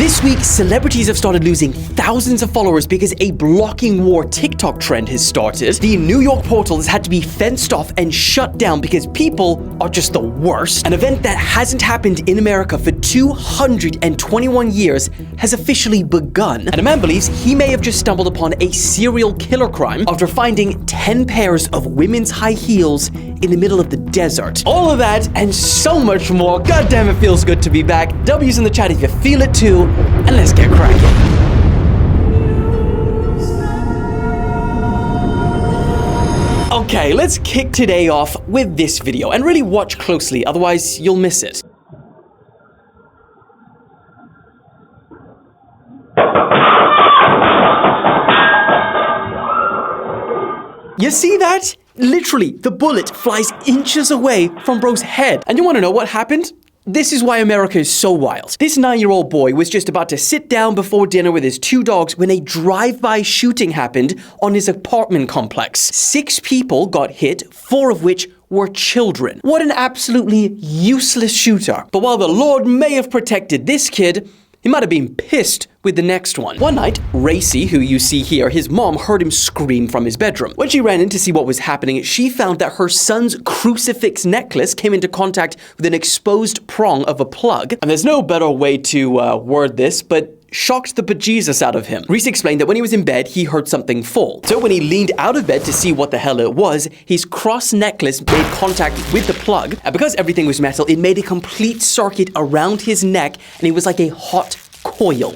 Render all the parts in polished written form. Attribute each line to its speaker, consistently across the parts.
Speaker 1: This week, celebrities have started losing thousands of followers because a blocking war TikTok trend has started. The New York portal has had to be fenced off and shut down because people are just the worst. An event that hasn't happened in America for 221 years has officially begun. And a man believes he may have just stumbled upon a serial killer crime after finding 10 pairs of women's high heels in the middle of the desert. All of that and so much more. God damn, it feels good to be back. W's in the chat if you feel it too, and let's get cracking. Okay, let's kick today off with this video and really watch closely, otherwise you'll miss it. You see that? Literally, the bullet flies inches away from bro's head. And you want to know what happened? This is why America is so wild. This 9-year-old boy was just about to sit down before dinner with his 2 dogs when a drive-by shooting happened on his apartment complex. 6 people got hit, 4 of which were children. What an absolutely useless shooter. But while the Lord may have protected this kid, he might have been pissed with the next one. One night, Racy, who you see here, his mom heard him scream from his bedroom. When she ran in to see what was happening, she found that her son's crucifix necklace came into contact with an exposed prong of a plug. And there's no better way to word this, but shocked the bejesus out of him. Reese explained that when he was in bed, he heard something fall. So when he leaned out of bed to see what the hell it was, his cross necklace made contact with the plug. And because everything was metal, it made a complete circuit around his neck, and he was like a hot coil.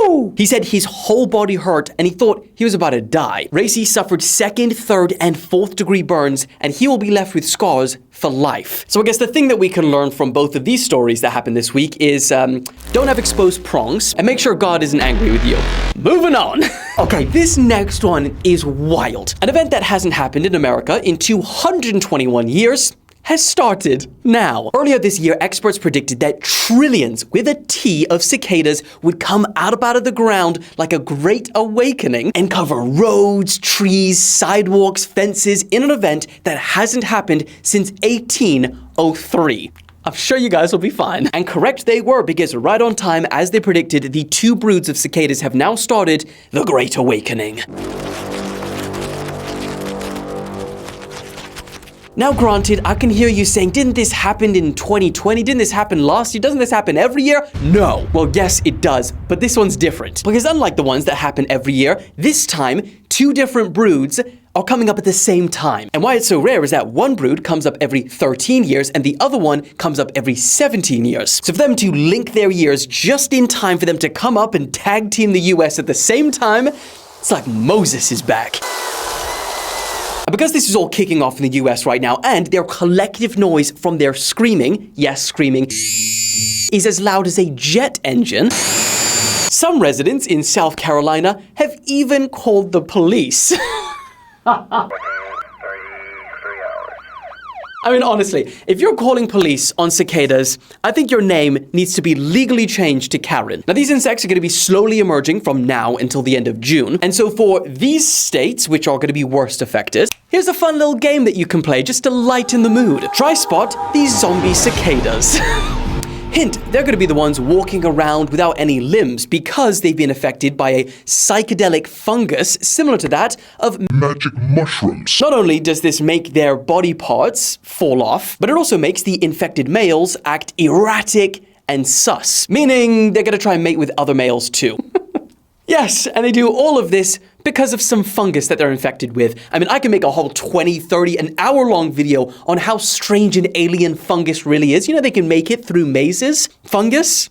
Speaker 1: Woo! He said his whole body hurt and he thought he was about to die. Racy suffered 2nd, 3rd, and 4th degree burns, and he will be left with scars for life. So I guess the thing that we can learn from both of these stories that happened this week is don't have exposed prongs and make sure God isn't angry with you. Moving on. Okay, this next one is wild. An event that hasn't happened in America in 221 years has started now. Earlier this year, experts predicted that trillions, with a T, of cicadas would come out of the ground like a great awakening and cover roads, trees, sidewalks, fences in an event that hasn't happened since 1803. I'm sure you guys will be fine. And correct they were, because right on time, as they predicted, the 2 broods of cicadas have now started the Great Awakening. Now granted, I can hear you saying, didn't this happen in 2020? Didn't this happen last year? Doesn't this happen every year? No. Well, yes, it does, but this one's different. Because unlike the ones that happen every year, this time, 2 different broods are coming up at the same time. And why it's so rare is that one brood comes up every 13 years and the other one comes up every 17 years. So for them to link their years just in time for them to come up and tag team the US at the same time, it's like Moses is back. And because this is all kicking off in the US right now, and their collective noise from their screaming, yes, screaming, is as loud as a jet engine, some residents in South Carolina have even called the police. I mean, honestly, if you're calling police on cicadas, I think your name needs to be legally changed to Karen. Now, these insects are going to be slowly emerging from now until the end of June. And so for these states, which are going to be worst affected, here's a fun little game that you can play just to lighten the mood. Try spot these zombie cicadas. Hint, they're going to be the ones walking around without any limbs because they've been affected by a psychedelic fungus similar to that of magic mushrooms. Not only does this make their body parts fall off, but it also makes the infected males act erratic and sus, meaning they're going to try and mate with other males too. Yes, and they do all of this because of some fungus that they're infected with. I mean, I can make a whole 20, 30, an hour-long video on how strange an alien fungus really is. You know, they can make it through mazes. Fungus?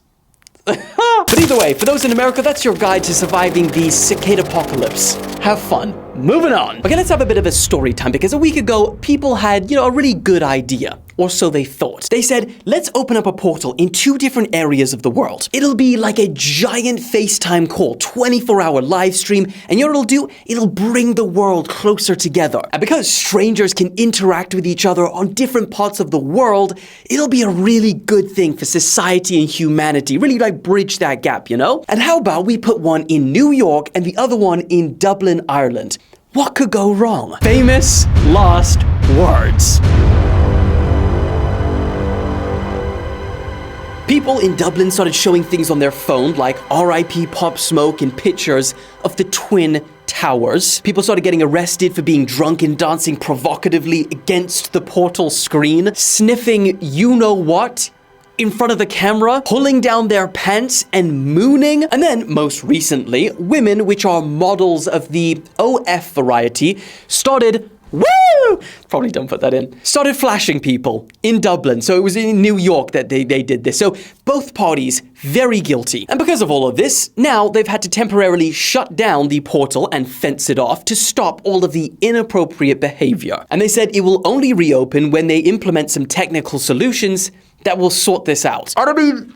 Speaker 1: But either way, for those in America, that's your guide to surviving the cicada apocalypse. Have fun. Moving on. Okay, let's have a bit of a story time, because a week ago, people had, a really good idea. Or so they thought. They said, let's open up a portal in 2 different areas of the world. It'll be like a giant FaceTime call, 24-hour live stream, and you know what it'll do? It'll bring the world closer together. And because strangers can interact with each other on different parts of the world, it'll be a really good thing for society and humanity. Really like bridge that gap, you know? And how about we put one in New York and the other one in Dublin, Ireland? What could go wrong? Famous last words. People in Dublin started showing things on their phone like RIP Pop Smoke and pictures of the Twin Towers. People started getting arrested for being drunk and dancing provocatively against the portal screen, sniffing you-know-what in front of the camera, pulling down their pants and mooning. And then, most recently, women, which are models of the OF variety, started probably don't put that in. Started flashing people in Dublin. So it was in New York that they did this. So both parties very guilty. And because of all of this, now they've had to temporarily shut down the portal and fence it off to stop all of the inappropriate behavior. And they said it will only reopen when they implement some technical solutions that will sort this out. I mean,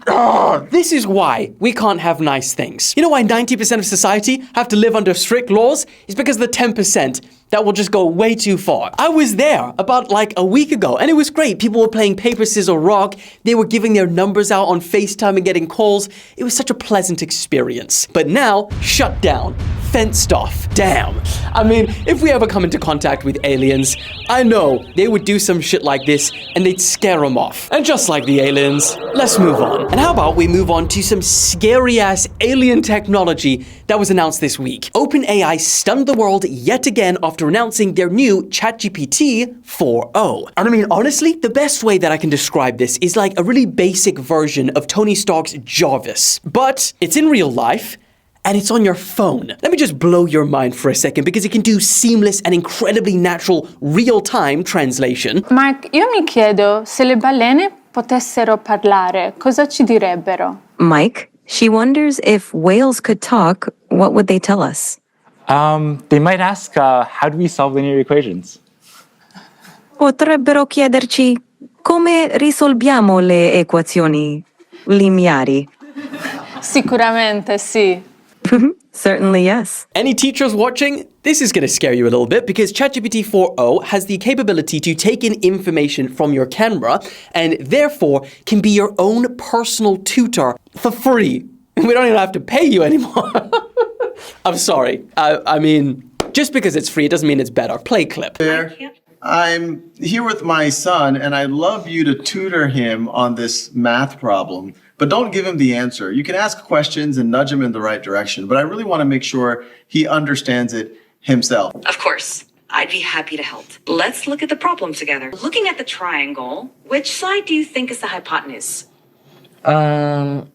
Speaker 1: this is why we can't have nice things. You know why 90% of society have to live under strict laws? It's because the 10% that will just go way too far. I was there about like a week ago, and it was great. People were playing paper, scissors, rock. They were giving their numbers out on FaceTime and getting calls. It was such a pleasant experience. But now, shut down, fenced off. Damn. I mean, if we ever come into contact with aliens, I know they would do some shit like this and they'd scare them off. And just like the aliens, let's move on. And how about we move on to some scary-ass alien technology that was announced this week. OpenAI stunned the world yet again after announcing their new ChatGPT 4.0. And I mean, honestly, the best way that I can describe this is like a really basic version of Tony Stark's Jarvis. But it's in real life, and it's on your phone. Let me just blow your mind for a second, because it can do seamless and incredibly natural real-time translation.
Speaker 2: Mark, io mi chiedo se le balene potessero parlare, cosa ci direbbero?
Speaker 3: Mike, she wonders if whales could talk, what would they tell us?
Speaker 4: They might ask, how do we solve linear equations?
Speaker 3: Potrebbero chiederci come risolviamo le equazioni lineari.
Speaker 2: Sicuramente sì.
Speaker 3: Certainly, yes.
Speaker 1: Any teachers watching? This is going to scare you a little bit, because ChatGPT 4.0 has the capability to take in information from your camera and therefore can be your own personal tutor for free. We don't even have to pay you anymore. I'm sorry. I mean, just because it's free, it doesn't mean it's better. Play clip.
Speaker 5: There. I'm here with my son, and I'd love you to tutor him on this math problem, but don't give him the answer. You can ask questions and nudge him in the right direction, but I really want to make sure he understands it himself.
Speaker 6: Of course. I'd be happy to help. Let's look at the problem together. Looking at the triangle, which side do you think is the hypotenuse?
Speaker 7: Really,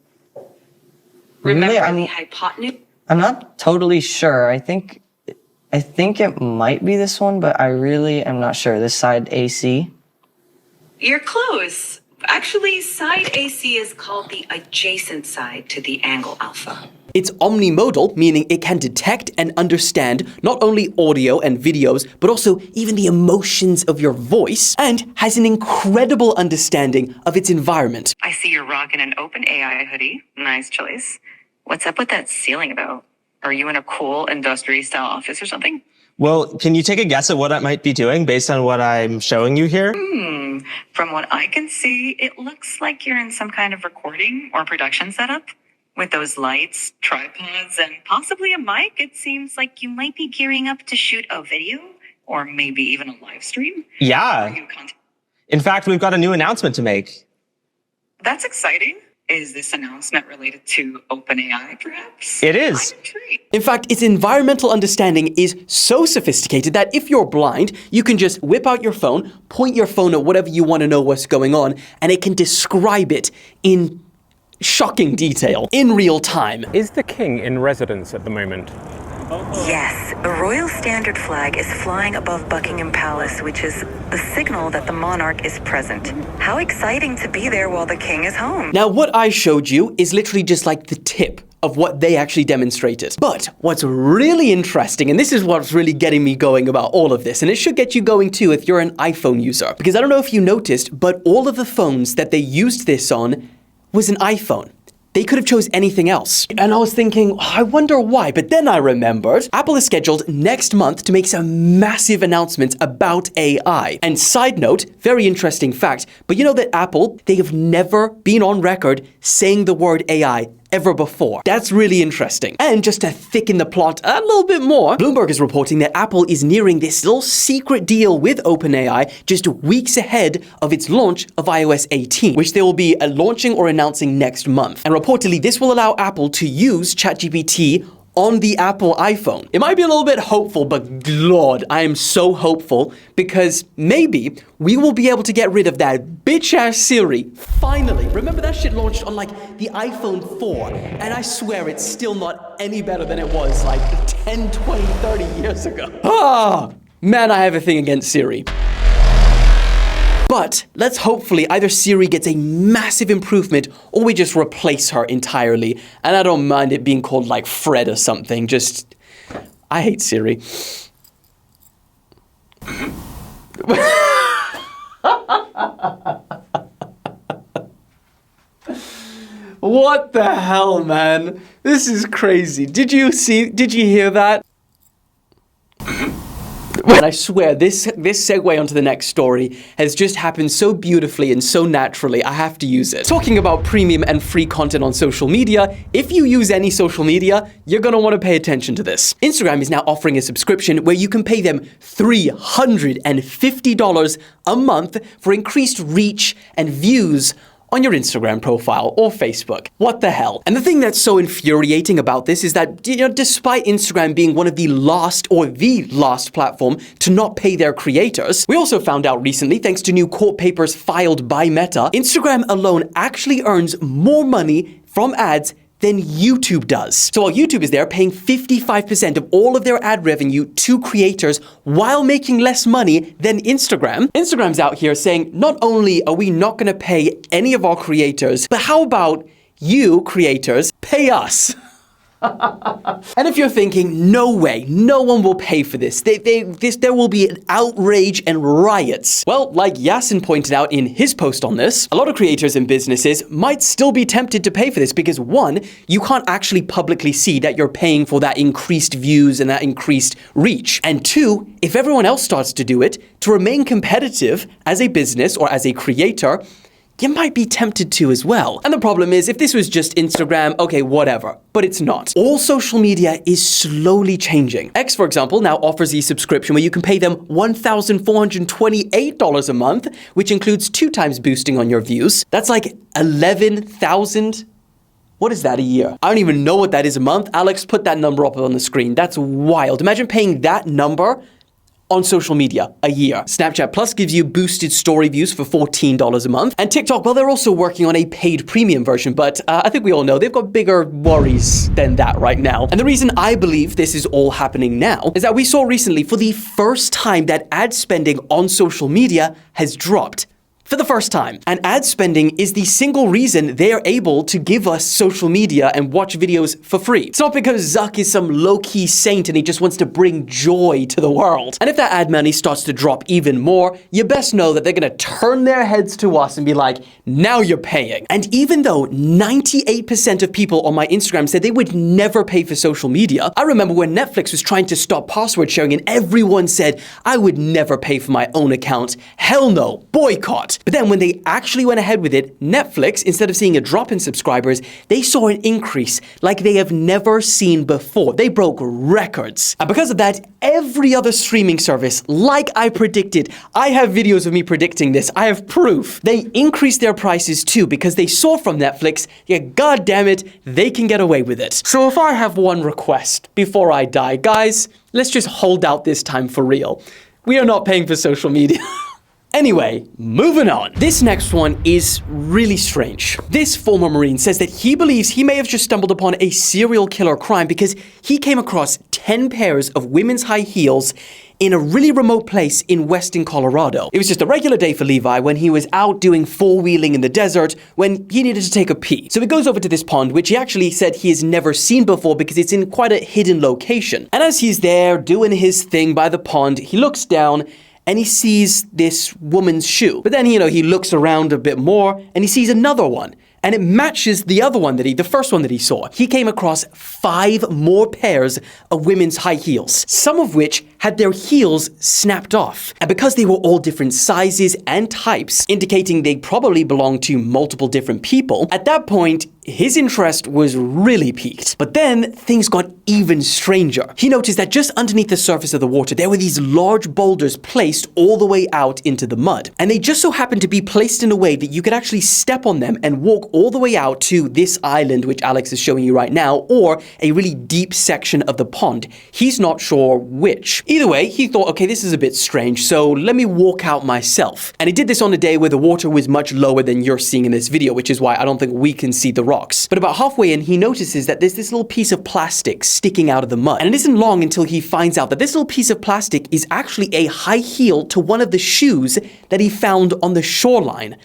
Speaker 6: Remember the hypotenuse?
Speaker 7: I'm not totally sure. I think it might be this one, but I really am not sure. This side AC.
Speaker 6: You're close. Actually, side AC is called the adjacent side to the angle alpha.
Speaker 1: It's omnimodal, meaning it can detect and understand not only audio and videos, but also even the emotions of your voice, and has an incredible understanding of its environment.
Speaker 6: I see you're rocking an OpenAI hoodie. Nice choice. What's up with that ceiling, though? Are you in a cool industry-style office or something?
Speaker 8: Well, can you take a guess at what I might be doing based on what I'm showing you here?
Speaker 6: From what I can see, it looks like you're in some kind of recording or production setup. With those lights, tripods, and possibly a mic, it seems like you might be gearing up to shoot a video, or maybe even a live stream.
Speaker 8: Yeah. In fact, we've got a new announcement to make.
Speaker 6: That's exciting. Is this announcement related to OpenAI, perhaps?
Speaker 8: It is.
Speaker 6: I'm intrigued.
Speaker 1: In fact, its environmental understanding is so sophisticated that if you're blind, you can just whip out your phone, point your phone at whatever you want to know what's going on, and it can describe it in shocking detail, in real time.
Speaker 9: Is the king in residence at the moment?
Speaker 10: Yes, a royal standard flag is flying above Buckingham Palace, which is the signal that the monarch is present. How exciting to be there while the king is home.
Speaker 1: Now, what I showed you is literally just like the tip of what they actually demonstrated. But what's really interesting, and this is what's really getting me going about all of this, and it should get you going too if you're an iPhone user, because I don't know if you noticed, but all of the phones that they used this on was an iPhone. They could have chose anything else. And I was thinking, I wonder why. But then I remembered, Apple is scheduled next month to make some massive announcements about AI. And side note, very interesting fact, but you know that Apple, they have never been on record saying the word AI ever before. That's really interesting. And just to thicken the plot a little bit more, Bloomberg is reporting that Apple is nearing this little secret deal with OpenAI just weeks ahead of its launch of iOS 18, which they will be launching or announcing next month. And reportedly, this will allow Apple to use ChatGPT on the Apple iPhone. It might be a little bit hopeful, but Lord, I am so hopeful because maybe we will be able to get rid of that bitch-ass Siri. Finally. Remember that shit launched on like the iPhone 4, and I swear it's still not any better than it was like 10, 20, 30 years ago. Ah, man, I have a thing against Siri. But let's hopefully either Siri gets a massive improvement or we just replace her entirely. And I don't mind it being called like Fred or something. Just, I hate Siri. What the hell, man? This is crazy. Did you hear that? And I swear, this segue onto the next story has just happened so beautifully and so naturally, I have to use it. Talking about premium and free content on social media, if you use any social media, you're gonna want to pay attention to this. Instagram is now offering a subscription where you can pay them $350 a month for increased reach and views on your Instagram profile or Facebook. What the hell? And the thing that's so infuriating about this is that, despite Instagram being one of the last platform to not pay their creators, we also found out recently, thanks to new court papers filed by Meta, Instagram alone actually earns more money from ads than YouTube does. So while YouTube is there paying 55% of all of their ad revenue to creators while making less money than Instagram's out here saying, not only are we not gonna pay any of our creators, but how about you creators pay us? And if you're thinking, no way, no one will pay for this, there will be an outrage and riots. Well, like Yasin pointed out in his post on this, a lot of creators and businesses might still be tempted to pay for this because one, you can't actually publicly see that you're paying for that increased views and that increased reach. And two, if everyone else starts to do it, to remain competitive as a business or as a creator, you might be tempted to as well. And the problem is, if this was just Instagram, okay, whatever. But it's not. All social media is slowly changing. X, for example, now offers a subscription where you can pay them $1,428 a month, which includes 2 times boosting on your views. That's like 11,000. What is that a year? I don't even know what that is a month. Alex, put that number up on the screen. That's wild. Imagine paying that number on social media a year. Snapchat Plus gives you boosted story views for $14 a month. And TikTok, well, they're also working on a paid premium version, but I think we all know they've got bigger worries than that right now. And the reason I believe this is all happening now is that we saw recently for the first time that ad spending on social media has dropped. For the first time. And ad spending is the single reason they're able to give us social media and watch videos for free. It's not because Zuck is some low-key saint and he just wants to bring joy to the world. And if that ad money starts to drop even more, you best know that they're gonna turn their heads to us and be like, now you're paying. And even though 98% of people on my Instagram said they would never pay for social media, I remember when Netflix was trying to stop password sharing and everyone said, I would never pay for my own account. Hell no, boycott. But then when they actually went ahead with it, Netflix, instead of seeing a drop in subscribers, they saw an increase like they have never seen before. They broke records. And because of that, every other streaming service, like I predicted, I have videos of me predicting this, I have proof, they increased their prices too because they saw from Netflix, yeah, god damn it, they can get away with it. So if I have one request before I die, guys, let's just hold out this time for real. We are not paying for social media. Anyway, moving on. This next one is really strange. This former Marine says that he believes he may have just stumbled upon a serial killer crime because he came across 10 pairs of women's high heels in a really remote place in western Colorado. It was just a regular day for Levi when he was out doing four-wheeling in the desert when he needed to take a pee. So he goes over to this pond, which he actually said he has never seen before because it's in quite a hidden location. And as he's there doing his thing by the pond, he looks down and he sees this woman's shoe. But then, he looks around a bit more and he sees another one. And it matches the other one the first one that he saw. He came across 5 more pairs of women's high heels, some of which had their heels snapped off. And because they were all different sizes and types, indicating they probably belonged to multiple different people, at that point, his interest was really piqued. But then things got even stranger. He noticed that just underneath the surface of the water, there were these large boulders placed all the way out into the mud. And they just so happened to be placed in a way that you could actually step on them and walk all the way out to this island, which Alex is showing you right now, or a really deep section of the pond. He's not sure which. Either way, he thought, okay, this is a bit strange, so let me walk out myself. And he did this on a day where the water was much lower than you're seeing in this video, which is why I don't think we can see the rocks. But about halfway in, he notices that there's this little piece of plastic sticking out of the mud. And it isn't long until he finds out that this little piece of plastic is actually a high heel to one of the shoes that he found on the shoreline.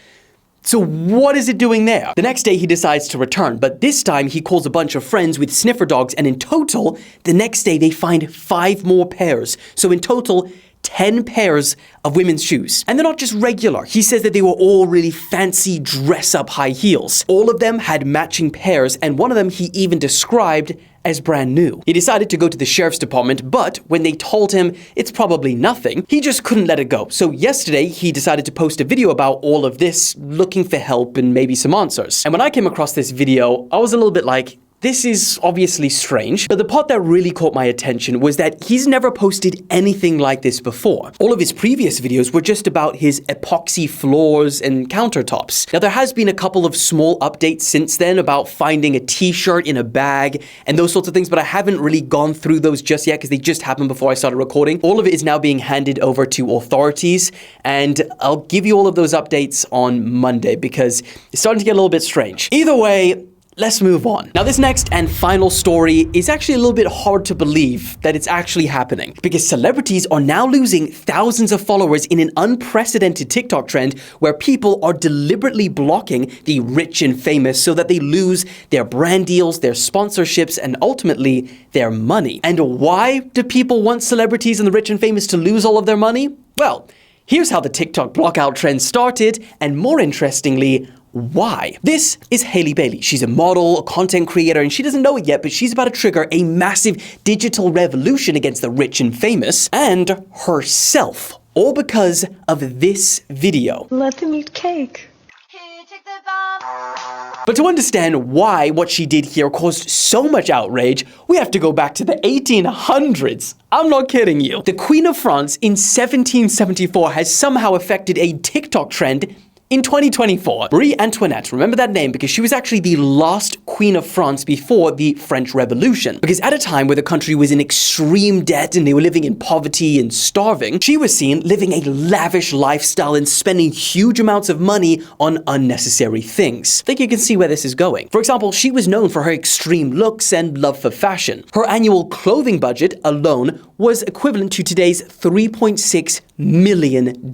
Speaker 1: So what is it doing there? The next day he decides to return, but this time he calls a bunch of friends with sniffer dogs, and in total, the next day they find 5 more pairs. So in total, 10 pairs of women's shoes. And they're not just regular. He says that they were all really fancy dress-up high heels. All of them had matching pairs, and one of them he even described as brand new. He decided to go to the sheriff's department, but when they told him it's probably nothing, he just couldn't let it go. So yesterday, he decided to post a video about all of this, looking for help and maybe some answers. And when I came across this video, I was a little bit like, this is obviously strange, but the part that really caught my attention was that he's never posted anything like this before. All of his previous videos were just about his epoxy floors and countertops. Now, there has been a couple of small updates since then about finding a t-shirt in a bag and those sorts of things, but I haven't really gone through those just yet because they just happened before I started recording. All of it is now being handed over to authorities, and I'll give you all of those updates on Monday because it's starting to get a little bit strange. Either way, let's move on. Now, this next and final story is actually a little bit hard to believe that it's actually happening because celebrities are now losing thousands of followers in an unprecedented TikTok trend where people are deliberately blocking the rich and famous so that they lose their brand deals, their sponsorships, and ultimately their money. And why do people want celebrities and the rich and famous to lose all of their money? Well, here's how the TikTok blockout trend started, and more interestingly, why? This is Haleyybaylee. She's a model, a content creator, and she doesn't know it yet, but she's about to trigger a massive digital revolution against the rich and famous and herself, all because of this video.
Speaker 11: Let them eat cake.
Speaker 1: But to understand why what she did here caused so much outrage, we have to go back to the 1800s. I'm not kidding you. The Queen of France in 1774 has somehow affected a TikTok trend in 2024. Marie Antoinette, remember that name because she was actually the last Queen of France before the French Revolution. Because at a time where the country was in extreme debt and they were living in poverty and starving, she was seen living a lavish lifestyle and spending huge amounts of money on unnecessary things. I think you can see where this is going. For example, she was known for her extreme looks and love for fashion. Her annual clothing budget alone was equivalent to today's $3.6 million.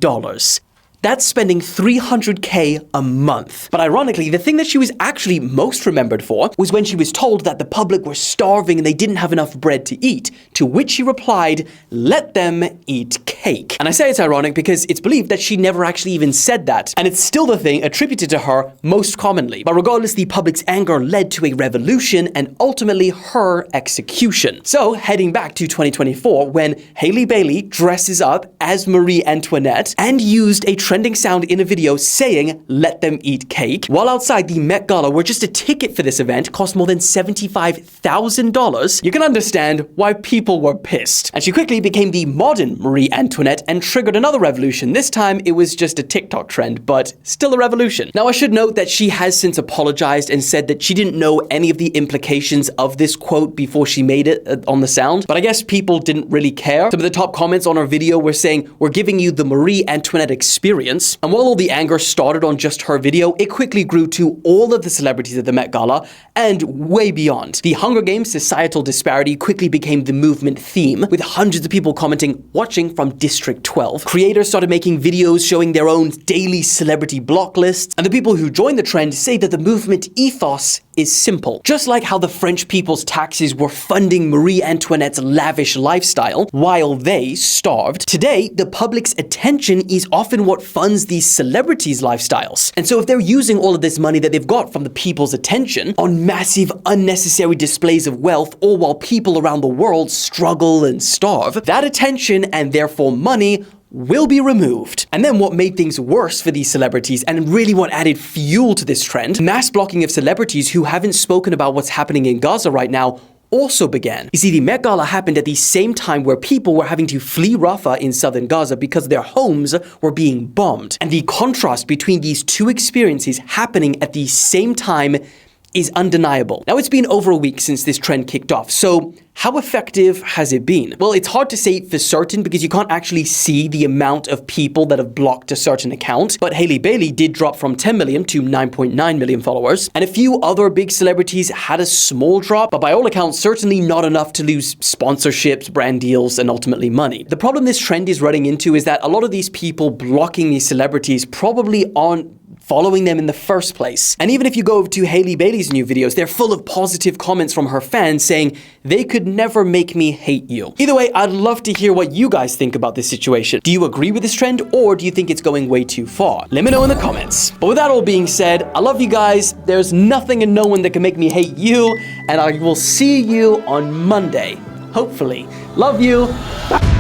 Speaker 1: That's spending $300K a month. But ironically, the thing that she was actually most remembered for was when she was told that the public were starving and they didn't have enough bread to eat, to which she replied, "Let them eat cake." And I say it's ironic because it's believed that she never actually even said that, and it's still the thing attributed to her most commonly. But regardless, the public's anger led to a revolution and ultimately her execution. So, heading back to 2024, when Haleyybaylee dresses up as Marie Antoinette and used a trending sound in a video saying, "Let them eat cake," while outside the Met Gala where just a ticket for this event cost more than $75,000, you can understand why people were pissed. And she quickly became the modern Marie Antoinette and triggered another revolution. This time it was just a TikTok trend, but still a revolution. Now, I should note that she has since apologized and said that she didn't know any of the implications of this quote before she made it on the sound, but I guess people didn't really care. Some of the top comments on her video were saying, "We're giving you the Marie Antoinette experience." And while all the anger started on just her video, it quickly grew to all of the celebrities at the Met Gala and way beyond. The Hunger Games societal disparity quickly became the movement theme, with hundreds of people commenting, watching from District 12. Creators started making videos showing their own daily celebrity block lists, and the people who joined the trend say that the movement ethos is simple. Just like how the French people's taxes were funding Marie Antoinette's lavish lifestyle while they starved, today the public's attention is often what funds these celebrities' lifestyles. And so if they're using all of this money that they've got from the people's attention on massive, unnecessary displays of wealth, all while people around the world struggle and starve, that attention and therefore money will be removed. And then what made things worse for these celebrities, and really what added fuel to this trend, mass blocking of celebrities who haven't spoken about what's happening in Gaza right now also began. You see, the Met Gala happened at the same time where people were having to flee Rafah in southern Gaza because their homes were being bombed. And the contrast between these two experiences happening at the same time is undeniable. Now, it's been over a week since this trend kicked off, so how effective has it been? Well, it's hard to say for certain because you can't actually see the amount of people that have blocked a certain account, but Haleyybaylee did drop from 10 million to 9.9 million followers, and a few other big celebrities had a small drop, but by all accounts, certainly not enough to lose sponsorships, brand deals, and ultimately money. The problem this trend is running into is that a lot of these people blocking these celebrities probably aren't following them in the first place. And even if you go over to Haleyybaylee's new videos, they're full of positive comments from her fans saying, "They could never make me hate you." Either way, I'd love to hear what you guys think about this situation. Do you agree with this trend, or do you think it's going way too far? Let me know in the comments. But with that all being said, I love you guys. There's nothing and no one that can make me hate you, and I will see you on Monday. Hopefully. Love you. Bye.